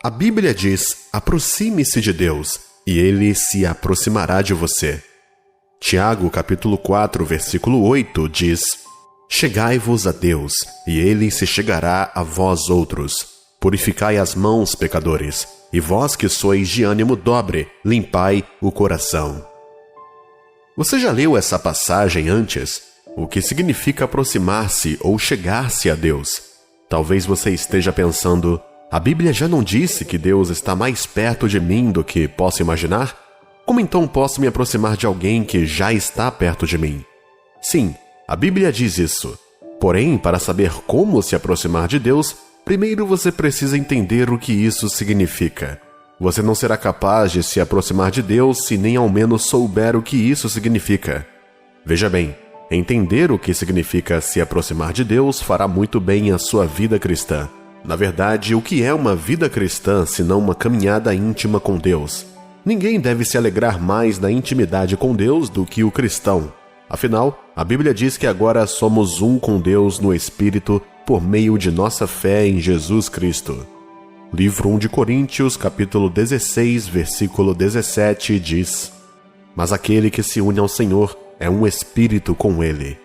A Bíblia diz: aproxime-se de Deus, e Ele se aproximará de você. Tiago, capítulo 4, versículo 8, diz: chegai-vos a Deus, e Ele se chegará a vós outros. Purificai as mãos, pecadores, e vós que sois de ânimo dobre, limpai o coração. Você já leu essa passagem antes? O que significa aproximar-se ou chegar-se a Deus? Talvez você esteja pensando: a Bíblia já não disse que Deus está mais perto de mim do que posso imaginar? Como então posso me aproximar de alguém que já está perto de mim? Sim, a Bíblia diz isso. Porém, para saber como se aproximar de Deus, primeiro você precisa entender o que isso significa. Você não será capaz de se aproximar de Deus se nem ao menos souber o que isso significa. Veja bem, entender o que significa se aproximar de Deus fará muito bem à sua vida cristã. Na verdade, o que é uma vida cristã senão uma caminhada íntima com Deus? Ninguém deve se alegrar mais na intimidade com Deus do que o cristão. Afinal, a Bíblia diz que agora somos um com Deus no Espírito por meio de nossa fé em Jesus Cristo. Livro 1 de Coríntios, capítulo 16, versículo 17, diz: mas aquele que se une ao Senhor é um espírito com Ele.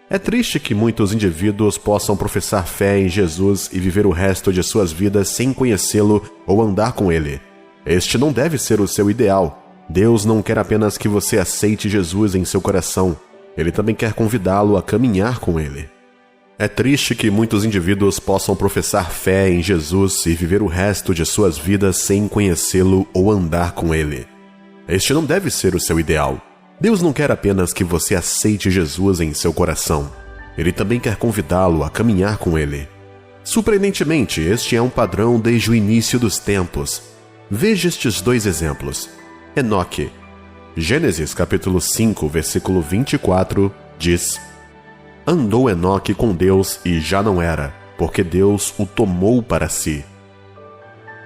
É triste que muitos indivíduos possam professar fé em Jesus e viver o resto de suas vidas sem conhecê-lo ou andar com Ele. Este não deve ser o seu ideal. Deus não quer apenas que você aceite Jesus em seu coração. Ele também quer convidá-lo a caminhar com Ele. É triste que muitos indivíduos possam professar fé em Jesus e viver o resto de suas vidas sem conhecê-lo ou andar com Ele. Este não deve ser o seu ideal. Deus não quer apenas que você aceite Jesus em seu coração. Ele também quer convidá-lo a caminhar com Ele. Surpreendentemente, este é um padrão desde o início dos tempos. Veja estes dois exemplos. Enoque. Gênesis capítulo 5, versículo 24, diz: andou Enoque com Deus e já não era, porque Deus o tomou para si.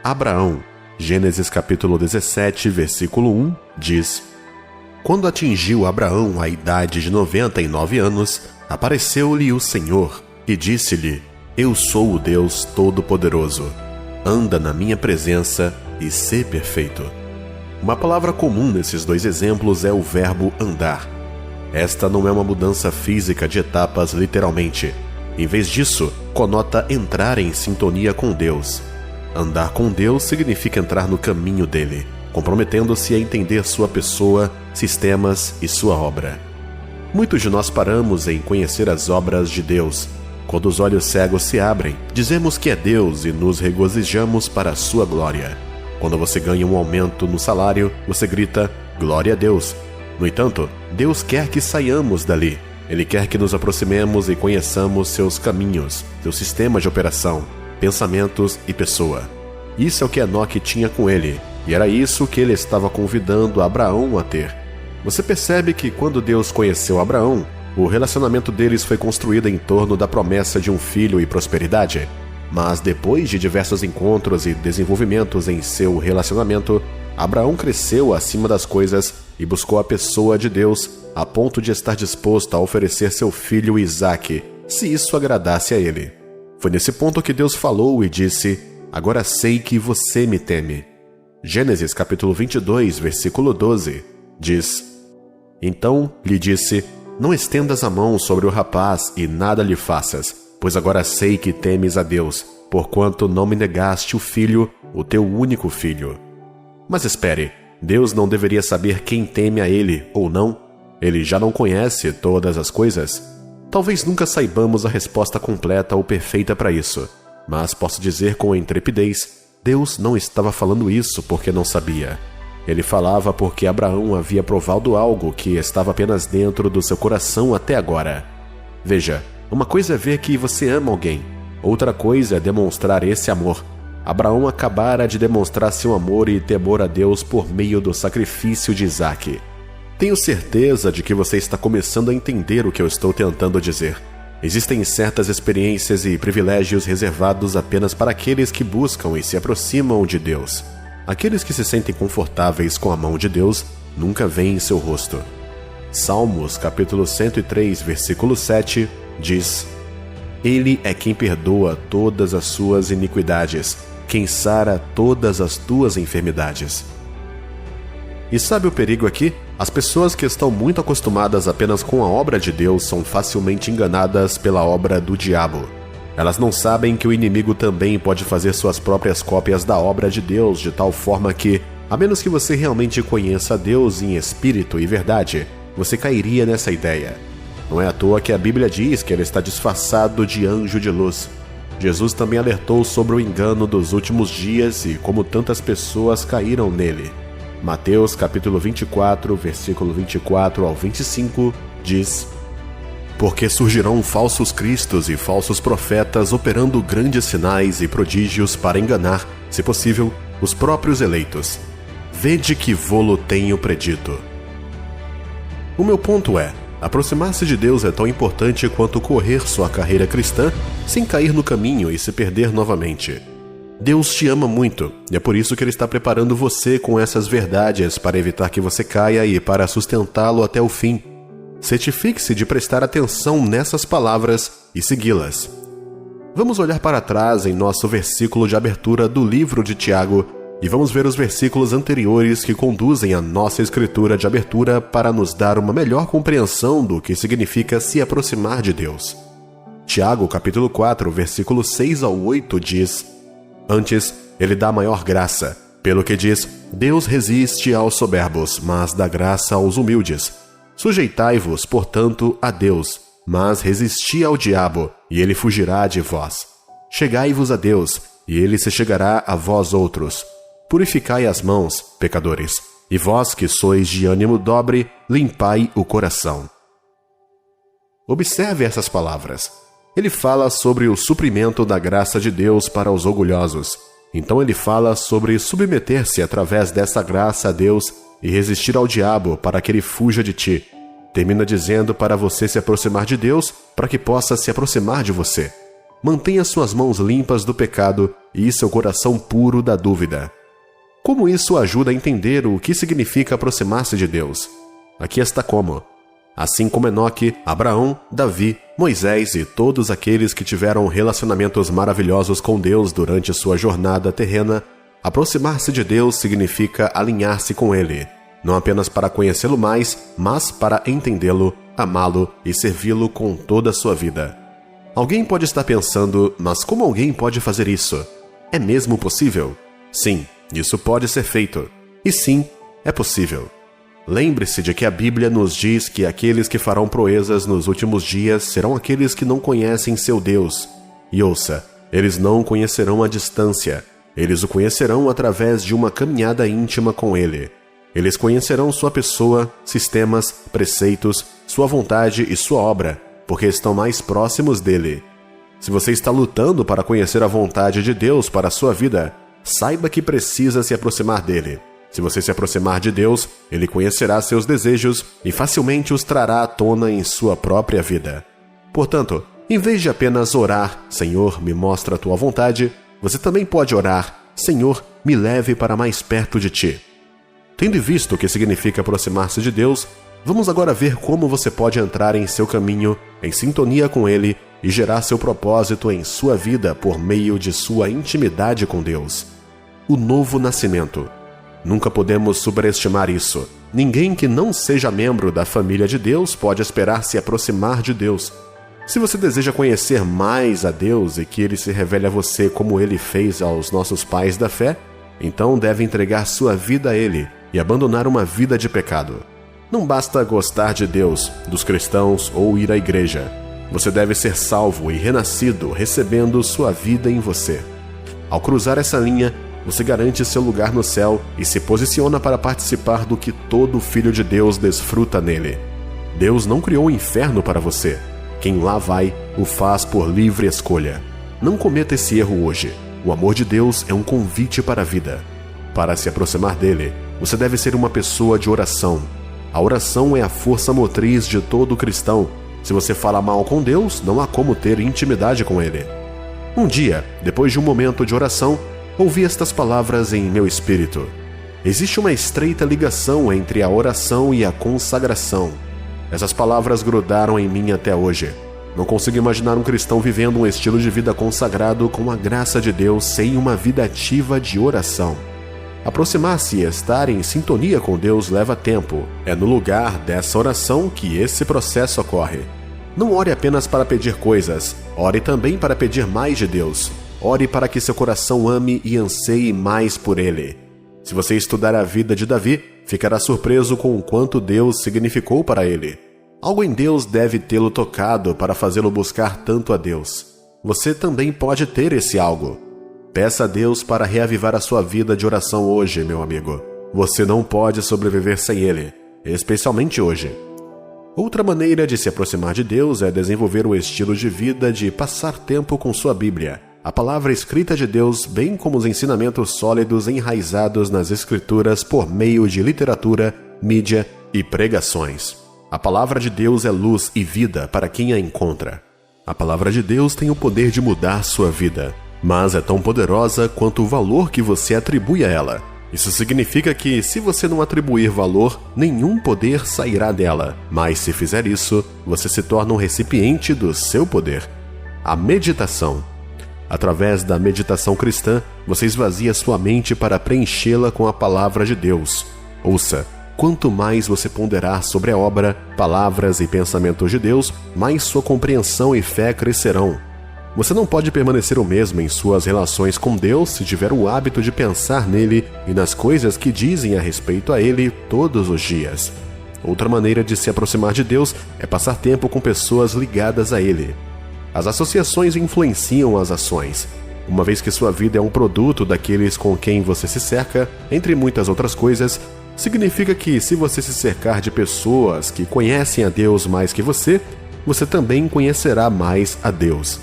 Abraão. Gênesis capítulo 17, versículo 1, diz: quando atingiu Abraão a idade de 99 anos, apareceu-lhe o Senhor e disse-lhe: eu sou o Deus Todo-Poderoso. Anda na minha presença e sê perfeito. Uma palavra comum nesses dois exemplos é o verbo andar. Esta não é uma mudança física de etapas literalmente. Em vez disso, conota entrar em sintonia com Deus. Andar com Deus significa entrar no caminho dele, comprometendo-se a entender sua pessoa, sistemas e sua obra. Muitos de nós paramos em conhecer as obras de Deus. Quando os olhos cegos se abrem, dizemos que é Deus e nos regozijamos para a sua glória. Quando você ganha um aumento no salário, você grita: glória a Deus! No entanto, Deus quer que saiamos dali. Ele quer que nos aproximemos e conheçamos seus caminhos, seu sistema de operação, pensamentos e pessoa. Isso é o que Enoque tinha com ele, e era isso que ele estava convidando Abraão a ter. Você percebe que quando Deus conheceu Abraão, o relacionamento deles foi construído em torno da promessa de um filho e prosperidade. Mas depois de diversos encontros e desenvolvimentos em seu relacionamento, Abraão cresceu acima das coisas e buscou a pessoa de Deus a ponto de estar disposto a oferecer seu filho Isaque, se isso agradasse a ele. Foi nesse ponto que Deus falou e disse: agora sei que você me teme. Gênesis capítulo 22, versículo 12, diz: então lhe disse: não estendas a mão sobre o rapaz e nada lhe faças, pois agora sei que temes a Deus, porquanto não me negaste o filho, o teu único filho. Mas espere, Deus não deveria saber quem teme a Ele ou não? Ele já não conhece todas as coisas? Talvez nunca saibamos a resposta completa ou perfeita para isso, mas posso dizer com intrepidez: Deus não estava falando isso porque não sabia. Ele falava porque Abraão havia provado algo que estava apenas dentro do seu coração até agora. Veja, uma coisa é ver que você ama alguém, outra coisa é demonstrar esse amor. Abraão acabara de demonstrar seu amor e temor a Deus por meio do sacrifício de Isaque. Tenho certeza de que você está começando a entender o que eu estou tentando dizer. Existem certas experiências e privilégios reservados apenas para aqueles que buscam e se aproximam de Deus. Aqueles que se sentem confortáveis com a mão de Deus nunca veem seu rosto. Salmos capítulo 103, versículo 7, diz: Ele é quem perdoa todas as suas iniquidades, quem sara todas as tuas enfermidades. E sabe o perigo aqui? As pessoas que estão muito acostumadas apenas com a obra de Deus são facilmente enganadas pela obra do diabo. Elas não sabem que o inimigo também pode fazer suas próprias cópias da obra de Deus, de tal forma que, a menos que você realmente conheça Deus em espírito e verdade, você cairia nessa ideia. Não é à toa que a Bíblia diz que ele está disfarçado de anjo de luz. Jesus também alertou sobre o engano dos últimos dias e como tantas pessoas caíram nele. Mateus capítulo 24, versículo 24 ao 25, diz: Porque surgirão falsos cristos e falsos profetas operando grandes sinais e prodígios para enganar, se possível, os próprios eleitos. Vede que vô-lo tenho predito. O meu ponto é, aproximar-se de Deus é tão importante quanto correr sua carreira cristã sem cair no caminho e se perder novamente. Deus te ama muito, e é por isso que Ele está preparando você com essas verdades para evitar que você caia e para sustentá-lo até o fim. Certifique-se de prestar atenção nessas palavras e segui-las. Vamos olhar para trás em nosso versículo de abertura do livro de Tiago e vamos ver os versículos anteriores que conduzem a nossa escritura de abertura para nos dar uma melhor compreensão do que significa se aproximar de Deus. Tiago capítulo 4, versículo 6 ao 8 diz: Antes, ele dá maior graça, pelo que diz, Deus resiste aos soberbos, mas dá graça aos humildes. Sujeitai-vos, portanto, a Deus, mas resisti ao diabo, e ele fugirá de vós. Chegai-vos a Deus, e ele se chegará a vós outros. Purificai as mãos, pecadores, e vós que sois de ânimo dobre, limpai o coração. Observe essas palavras. Ele fala sobre o suprimento da graça de Deus para os orgulhosos. Então ele fala sobre submeter-se através dessa graça a Deus e resistir ao diabo para que ele fuja de ti. Termina dizendo para você se aproximar de Deus para que possa se aproximar de você. Mantenha suas mãos limpas do pecado e seu coração puro da dúvida. Como isso ajuda a entender o que significa aproximar-se de Deus? Aqui está como. Assim como Enoque, Abraão, Davi, Moisés e todos aqueles que tiveram relacionamentos maravilhosos com Deus durante sua jornada terrena, aproximar-se de Deus significa alinhar-se com Ele, não apenas para conhecê-lo mais, mas para entendê-lo, amá-lo e servi-lo com toda a sua vida. Alguém pode estar pensando, mas como alguém pode fazer isso? É mesmo possível? Sim, isso pode ser feito. E sim, é possível. Lembre-se de que a Bíblia nos diz que aqueles que farão proezas nos últimos dias serão aqueles que não conhecem seu Deus. E ouça, eles não o conhecerão à distância. Eles o conhecerão através de uma caminhada íntima com Ele. Eles conhecerão sua pessoa, sistemas, preceitos, sua vontade e sua obra, porque estão mais próximos dele. Se você está lutando para conhecer a vontade de Deus para a sua vida, saiba que precisa se aproximar dele. Se você se aproximar de Deus, Ele conhecerá seus desejos e facilmente os trará à tona em sua própria vida. Portanto, em vez de apenas orar, Senhor, me mostra a tua vontade, você também pode orar, Senhor, me leve para mais perto de ti. Tendo visto o que significa aproximar-se de Deus, vamos agora ver como você pode entrar em seu caminho, em sintonia com Ele, e gerar seu propósito em sua vida por meio de sua intimidade com Deus. O novo nascimento. Nunca podemos superestimar isso. Ninguém que não seja membro da família de Deus pode esperar se aproximar de Deus. Se você deseja conhecer mais a Deus e que Ele se revele a você como Ele fez aos nossos pais da fé, então deve entregar sua vida a Ele e abandonar uma vida de pecado. Não basta gostar de Deus, dos cristãos ou ir à igreja. Você deve ser salvo e renascido, recebendo sua vida em você. Ao cruzar essa linha, você garante seu lugar no céu e se posiciona para participar do que todo filho de Deus desfruta nele. Deus não criou o inferno para você. Quem lá vai, o faz por livre escolha. Não cometa esse erro hoje. O amor de Deus é um convite para a vida. Para se aproximar dele, você deve ser uma pessoa de oração. A oração é a força motriz de todo cristão. Se você fala mal com Deus, não há como ter intimidade com Ele. Um dia, depois de um momento de oração, ouvi estas palavras em meu espírito. Existe uma estreita ligação entre a oração e a consagração. Essas palavras grudaram em mim até hoje. Não consigo imaginar um cristão vivendo um estilo de vida consagrado com a graça de Deus sem uma vida ativa de oração. Aproximar-se e estar em sintonia com Deus leva tempo. É no lugar dessa oração que esse processo ocorre. Não ore apenas para pedir coisas, ore também para pedir mais de Deus. Ore para que seu coração ame e anseie mais por Ele. Se você estudar a vida de Davi, ficará surpreso com o quanto Deus significou para ele. Algo em Deus deve tê-lo tocado para fazê-lo buscar tanto a Deus. Você também pode ter esse algo. Peça a Deus para reavivar a sua vida de oração hoje, meu amigo. Você não pode sobreviver sem Ele, especialmente hoje. Outra maneira de se aproximar de Deus é desenvolver o estilo de vida de passar tempo com sua Bíblia, a palavra escrita de Deus, bem como os ensinamentos sólidos enraizados nas Escrituras por meio de literatura, mídia e pregações. A palavra de Deus é luz e vida para quem a encontra. A palavra de Deus tem o poder de mudar sua vida, mas é tão poderosa quanto o valor que você atribui a ela. Isso significa que, se você não atribuir valor, nenhum poder sairá dela. Mas se fizer isso, você se torna um recipiente do seu poder. A meditação. Através da meditação cristã, você esvazia sua mente para preenchê-la com a palavra de Deus. Ouça, quanto mais você ponderar sobre a obra, palavras e pensamentos de Deus, mais sua compreensão e fé crescerão. Você não pode permanecer o mesmo em suas relações com Deus se tiver o hábito de pensar nele e nas coisas que dizem a respeito a ele todos os dias. Outra maneira de se aproximar de Deus é passar tempo com pessoas ligadas a ele. As associações influenciam as ações. Uma vez que sua vida é um produto daqueles com quem você se cerca, entre muitas outras coisas, significa que se você se cercar de pessoas que conhecem a Deus mais que você também conhecerá mais a Deus.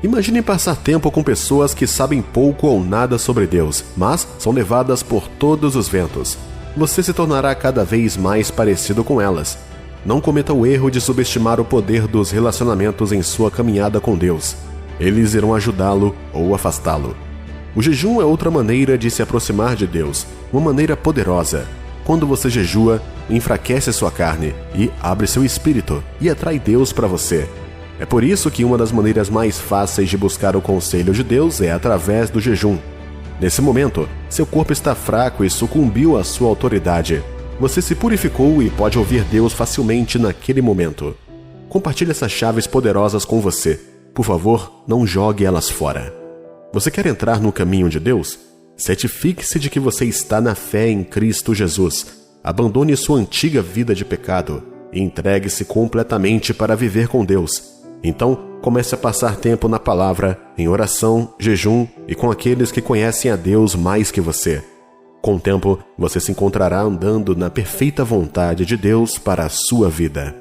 Imagine passar tempo com pessoas que sabem pouco ou nada sobre Deus, mas são levadas por todos os ventos. Você se tornará cada vez mais parecido com elas. Não cometa o erro de subestimar o poder dos relacionamentos em sua caminhada com Deus. Eles irão ajudá-lo ou afastá-lo. O jejum é outra maneira de se aproximar de Deus, uma maneira poderosa. Quando você jejua, enfraquece sua carne e abre seu espírito e atrai Deus para você. É por isso que uma das maneiras mais fáceis de buscar o conselho de Deus é através do jejum. Nesse momento, seu corpo está fraco e sucumbiu à sua autoridade. Você se purificou e pode ouvir Deus facilmente naquele momento. Compartilhe essas chaves poderosas com você. Por favor, não jogue elas fora. Você quer entrar no caminho de Deus? Certifique-se de que você está na fé em Cristo Jesus. Abandone sua antiga vida de pecado e entregue-se completamente para viver com Deus. Então, comece a passar tempo na palavra, em oração, jejum e com aqueles que conhecem a Deus mais que você. Com o tempo, você se encontrará andando na perfeita vontade de Deus para a sua vida.